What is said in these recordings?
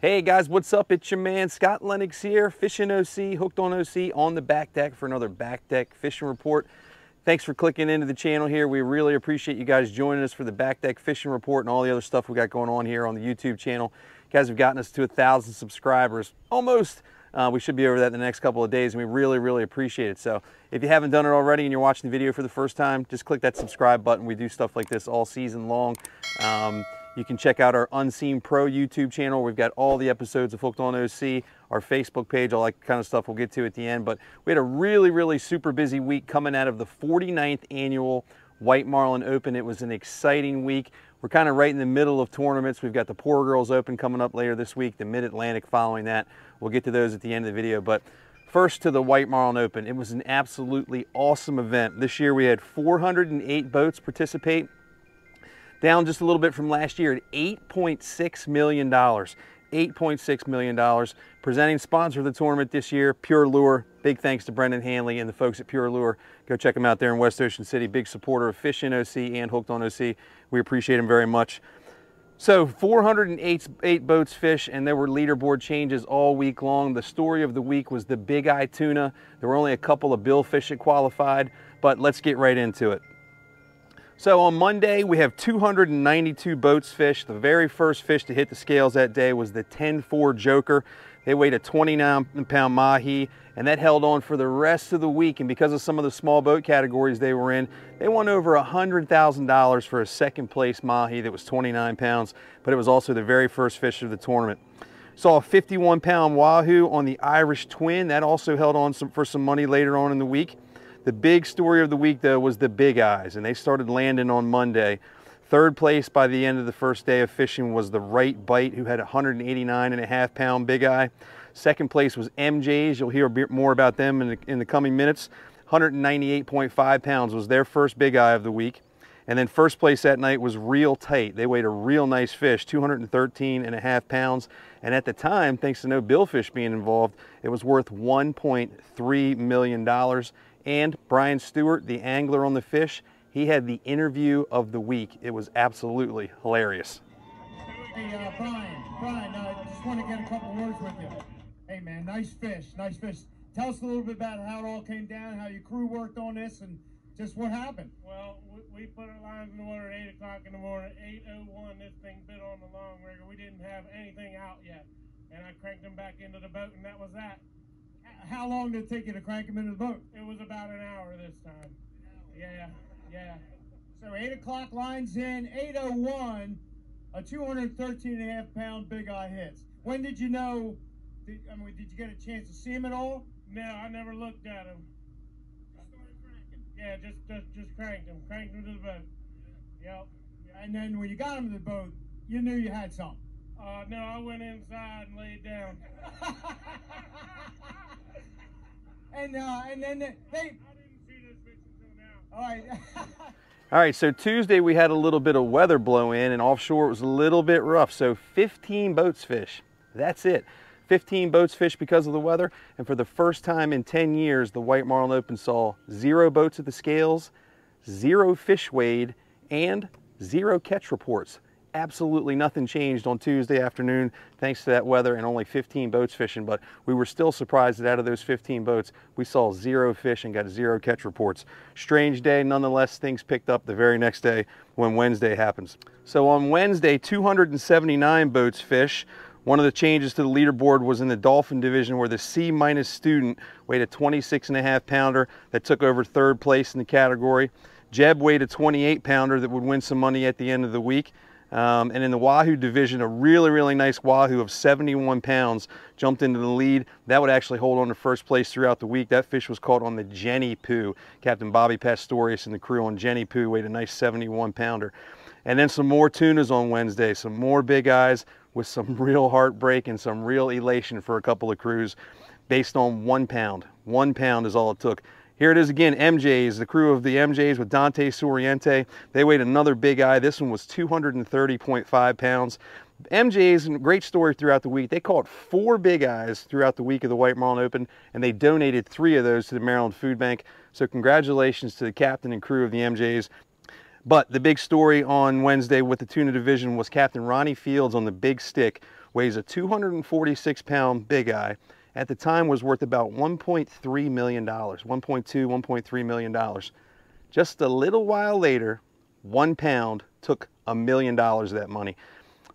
Hey guys, what's up? It's your man Scott Lennox here, fishing OC, hooked on OC, on the back deck for another back deck fishing report. Thanks for clicking into the channel here. We really appreciate you guys joining us for the back deck fishing report and all the other stuff we got going on here on the YouTube channel. You guys have gotten us to 1,000 subscribers, almost. We should be over that in the next couple of days, and we really appreciate it. So if you haven't done it already and you're watching the video for the first time, just click that subscribe button. We do stuff like this all season long. You can check out our Unseen Pro YouTube channel. We've got all the episodes of Hooked on OC, our Facebook page, all that kind of stuff we'll get to at the end. But we had a really super busy week coming out of the 49th annual White Marlin Open. It was an exciting week. We're kind of right in the middle of tournaments. We've got the Poor Girls Open coming up later this week, the Mid-Atlantic following that. We'll get to those at the end of the video. But first to the White Marlin Open. It was an absolutely awesome event. This year we had 408 boats participate. Down just a little bit from last year at $8.6 million. $8.6 million. Presenting sponsor of the tournament this year, Pure Lure. Big thanks to Brendan Hanley and the folks at Pure Lure. Go check them out there in West Ocean City. Big supporter of Fishing OC and Hooked on OC. We appreciate them very much. So 408 boats fish, and there were leaderboard changes all week long. The story of the week was the big eye tuna. There were only a couple of billfish that qualified, but let's get right into it. So on Monday, we have 292 boats fished. The very first fish to hit the scales that day was the 10-4 Joker. They weighed a 29-pound mahi, and that held on for the rest of the week. And because of some of the small boat categories they were in, they won over $100,000 for a second place mahi that was 29 pounds, but it was also the very first fish of the tournament. Saw a 51-pound wahoo on the Irish Twin. That also held on for some money later on in the week. The big story of the week, though, was the big eyes, and they started landing on Monday. Third place by the end of the first day of fishing was the Right Bite, who had a 189.5-pound big eye. Second place was MJ's. You'll hear a bit more about them in the coming minutes. 198.5 pounds was their first big eye of the week. And then first place that night was Real Tight. They weighed a real nice fish, 213.5 pounds. And at the time, thanks to no billfish being involved, it was worth $1.3 million. And Brian Stewart, the angler on the fish, he had the interview of the week. It was absolutely hilarious. Hey, Brian, I just want to get a couple words with you. Hey, man, nice fish. Tell us a little bit about how it all came down, how your crew worked on this, and just what happened. Well, we put our lines in the water at 8 o'clock in the morning. 8:01, this thing bit on the long rigger. We didn't have anything out yet. And I cranked them back into the boat, and that was that. How long did it take you to crank him into the boat? It was about an hour this time. Yeah. So 8 o'clock lines in, 8:01, a 213.5-pound big eye hits. When did you know, did you get a chance to see him at all? No, I never looked at him. Just started cranking. Yeah, just cranked him to the boat. Yep. And then when you got him to the boat, you knew you had something. No, I went inside and laid down. And then they... I didn't see this fish until now. All right. All right, so Tuesday we had a little bit of weather blow in, and offshore it was a little bit rough. So 15 boats fish. That's it. 15 boats fish because of the weather. And for the first time in 10 years, the White Marlin Open saw 0 boats at the scales, 0 fish weighed, and 0 catch reports. Absolutely nothing changed on Tuesday afternoon thanks to that weather, and only 15 boats fishing, but we were still surprised that out of those 15 boats we saw 0 fish and got 0 catch reports. Strange day, nonetheless. Things picked up the very next day when Wednesday happens. So on Wednesday, 279 boats fish. One of the changes to the leaderboard was in the Dolphin division, where the C- student weighed a 26.5 pounder that took over third place in the category. Jeb weighed a 28 pounder that would win some money at the end of the week. And in the Wahoo division, a really nice Wahoo of 71 pounds jumped into the lead. That would actually hold on to first place throughout the week. That fish was caught on the Jenny Poo. Captain Bobby Pastorius and the crew on Jenny Poo weighed a nice 71 pounder. And then some more tunas on Wednesday, some more big eyes with some real heartbreak and some real elation for a couple of crews based on 1 pound. 1 pound is all it took. Here it is again, MJ's, the crew of the MJ's with Dante Soriente. They weighed another big eye. This one was 230.5 pounds. MJ's, great story throughout the week. They caught 4 big eyes throughout the week of the White Marlin Open, and they donated 3 of those to the Maryland Food Bank. So congratulations to the captain and crew of the MJ's. But the big story on Wednesday with the tuna division was Captain Ronnie Fields on the big stick weighs a 246-pound big eye. At the time was worth about $1.3 million, $1.3 million. Just a little while later, 1 pound took $1 million of that money.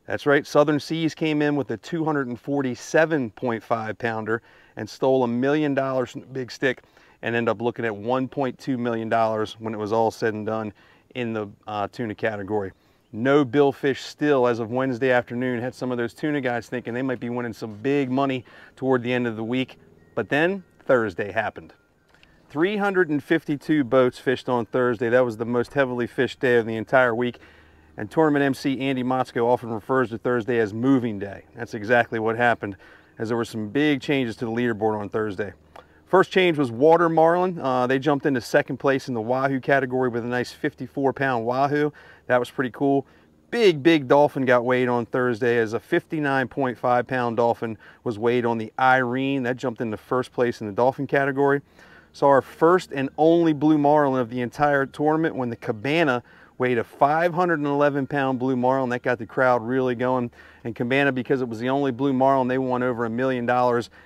That's right, Southern Seas came in with a 247.5 pounder and stole $1 million from the big stick and ended up looking at $1.2 million when it was all said and done in the tuna category. No billfish still as of Wednesday afternoon. Had some of those tuna guys thinking they might be winning some big money toward the end of the week, but then Thursday happened. 352 boats fished on Thursday. That was the most heavily fished day of the entire week. And tournament MC Andy Motzko often refers to Thursday as moving day. That's exactly what happened, as there were some big changes to the leaderboard on Thursday. First change was White Marlin. They jumped into second place in the Wahoo category with a nice 54-pound Wahoo. That was pretty cool. Big dolphin got weighed on Thursday, as a 59.5-pound dolphin was weighed on the Irene. That jumped into first place in the dolphin category. Saw our first and only blue marlin of the entire tournament when the Cabana weighed a 511-pound blue marlin. That got the crowd really going. And Cabana, because it was the only blue marlin, they won over $1 million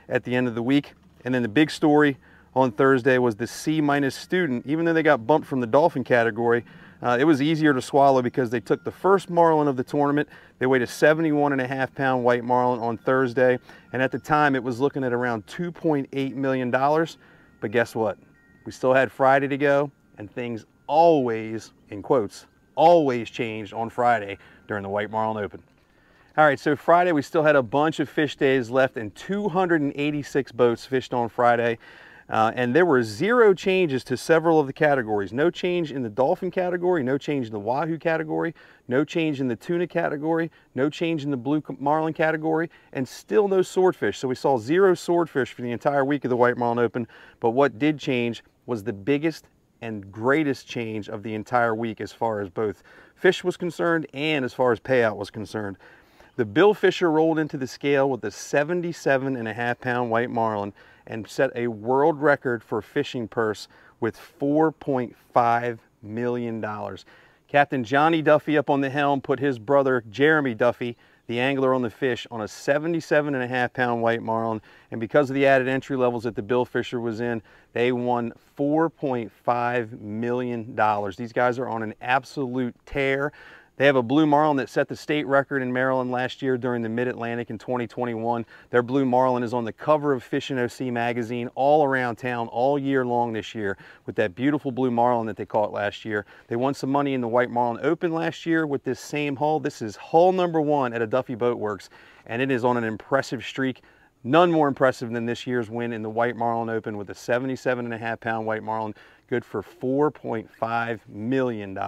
at the end of the week. And then the big story on Thursday was the C- student. Even though they got bumped from the dolphin category, it was easier to swallow because they took the first marlin of the tournament. They weighed a 71.5-pound white marlin on Thursday. And at the time, it was looking at around $2.8 million. But guess what? We still had Friday to go, and things always, in quotes, always changed on Friday during the White Marlin Open. All right, so Friday we still had a bunch of fish days left, and 286 boats fished on Friday. And there were 0 changes to several of the categories. No change in the dolphin category, no change in the Wahoo category, no change in the tuna category, no change in the blue marlin category, and still no swordfish. So we saw 0 swordfish for the entire week of the White Marlin Open. But what did change was the biggest and greatest change of the entire week as far as both fish was concerned and as far as payout was concerned. The billfisher rolled into the scale with a 77.5-pound white marlin and set a world record for fishing purse with $4.5 million. Captain Johnny Duffy up on the helm put his brother Jeremy Duffy, the angler on the fish, on a 77.5-pound white marlin, and because of the added entry levels that the billfisher was in, they won $4.5 million. These guys are on an absolute tear. They have a blue marlin that set the state record in Maryland last year during the Mid-Atlantic in 2021. Their blue marlin is on the cover of Fishing OC magazine all around town all year long this year with that beautiful blue marlin that they caught last year. They won some money in the White Marlin Open last year with this same hull. This is hull number 1 at a Duffy Boat Works, and it is on an impressive streak. None more impressive than this year's win in the White Marlin Open with a 77.5-pound white marlin, good for $4.5 million.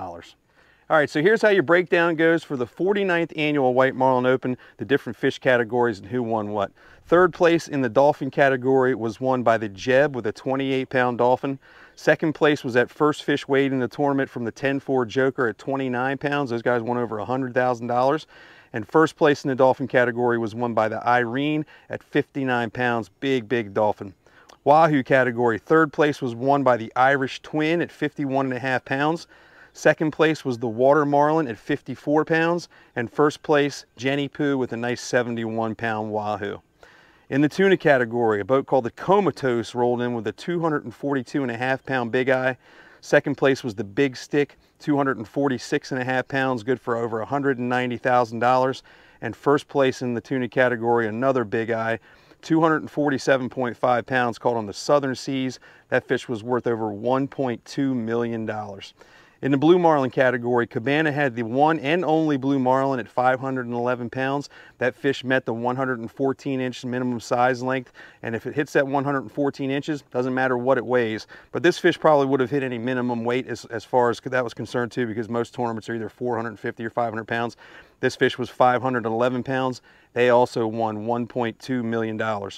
All right, so here's how your breakdown goes for the 49th annual White Marlin Open, the different fish categories and who won what. Third place in the dolphin category was won by the Jeb with a 28-pound dolphin. Second place was that first fish weighed in the tournament from the 10-4 Joker at 29 pounds. Those guys won over $100,000. And first place in the dolphin category was won by the Irene at 59 pounds, big dolphin. Wahoo category, third place was won by the Irish Twin at 51.5 pounds. Second place was the White Marlin at 54 pounds, and first place, Jenny Poo with a nice 71-pound Wahoo. In the tuna category, a boat called the Comatose rolled in with a 242.5-pound big eye. Second place was the Big Stick, 246.5 pounds, good for over $190,000. And first place in the tuna category, another big eye, 247.5 pounds, caught on the Southern Seas. That fish was worth over $1.2 million. In the blue marlin category, Cabana had the one and only blue marlin at 511 pounds. That fish met the 114-inch minimum size length, and if it hits that 114 inches, doesn't matter what it weighs. But this fish probably would have hit any minimum weight as far as that was concerned too, because most tournaments are either 450 or 500 pounds. This fish was 511 pounds. They also won $1.2 million.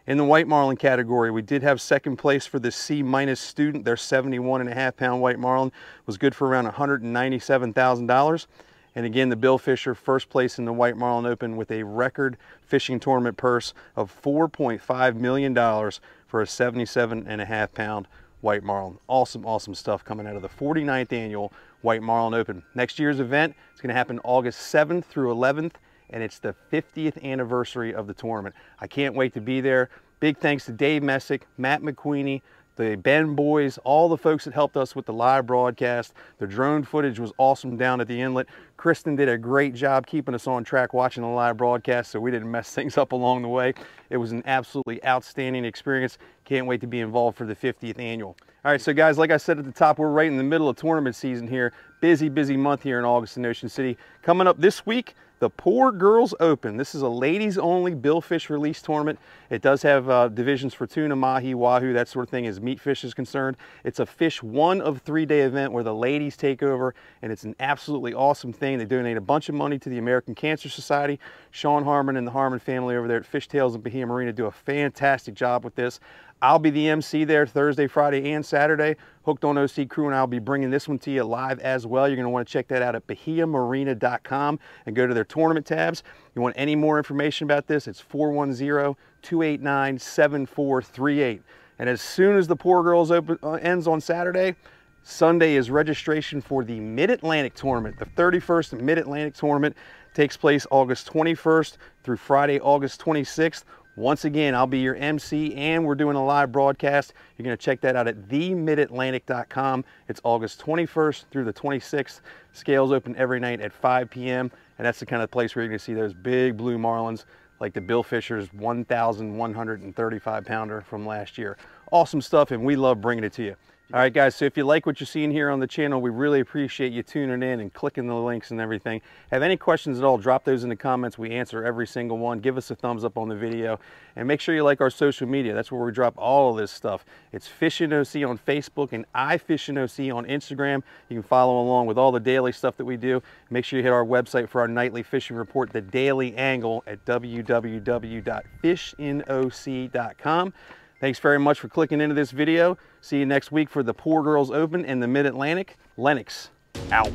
In the white marlin category, we did have second place for the C- student. Their 71.5-pound white marlin was good for around $197,000. And again, the billfisher, first place in the White Marlin Open with a record fishing tournament purse of $4.5 million for a 77.5-pound white marlin. Awesome stuff coming out of the 49th annual White Marlin Open. Next year's event is going to happen August 7th through 11th and it's the 50th anniversary of the tournament. I can't wait to be there. Big thanks to Dave Messick, Matt McQueenie, the Ben boys, all the folks that helped us with the live broadcast. The drone footage was awesome down at the inlet. Kristen did a great job keeping us on track watching the live broadcast, so we didn't mess things up along the way. It was an absolutely outstanding experience. Can't wait to be involved for the 50th annual. All right, so guys, like I said at the top, we're right in the middle of tournament season here. Busy, busy month here in August in Ocean City. Coming up this week, the Poor Girls Open. This is a ladies only billfish release tournament. It does have divisions for tuna, mahi, wahoo, that sort of thing as meat fish is concerned. It's a fish 1 of 3 day event where the ladies take over, and it's an absolutely awesome thing. They donate a bunch of money to the American Cancer Society. Sean Harmon and the Harmon family over there at Fishtails in Bahia Marina do a fantastic job with this. I'll be the MC there Thursday, Friday, and Saturday. Hooked on OC crew and I'll be bringing this one to you live as well. You're going to want to check that out at bahiamarina.com and go to their tournament tabs. If you want any more information about this, it's 410-289-7438. And as soon as the Poor Girls Open ends on Saturday, Sunday is registration for the Mid-Atlantic Tournament. The 31st Mid-Atlantic Tournament takes place August 21st through Friday, August 26th. Once again, I'll be your MC and we're doing a live broadcast. You're going to check that out at themidatlantic.com. It's August 21st through the 26th. Scales open every night at 5 p.m. And that's the kind of place where you're going to see those big blue marlins like the Bill Fisher's 1,135 pounder from last year. Awesome stuff, and we love bringing it to you. All right, guys, so if you like what you're seeing here on the channel, we really appreciate you tuning in and clicking the links and everything. Have any questions at all, drop those in the comments. We answer every single one. Give us a thumbs up on the video, and make sure you like our social media. That's where we drop all of this stuff. It's Fishin' OC on Facebook and iFishin' OC on Instagram. You can follow along with all the daily stuff that we do. Make sure you hit our website for our nightly fishing report, The Daily Angle, at www.fishinoc.com. Thanks very much for clicking into this video. See you next week for the Poor Girls Open and the Mid-Atlantic. Lennox, out.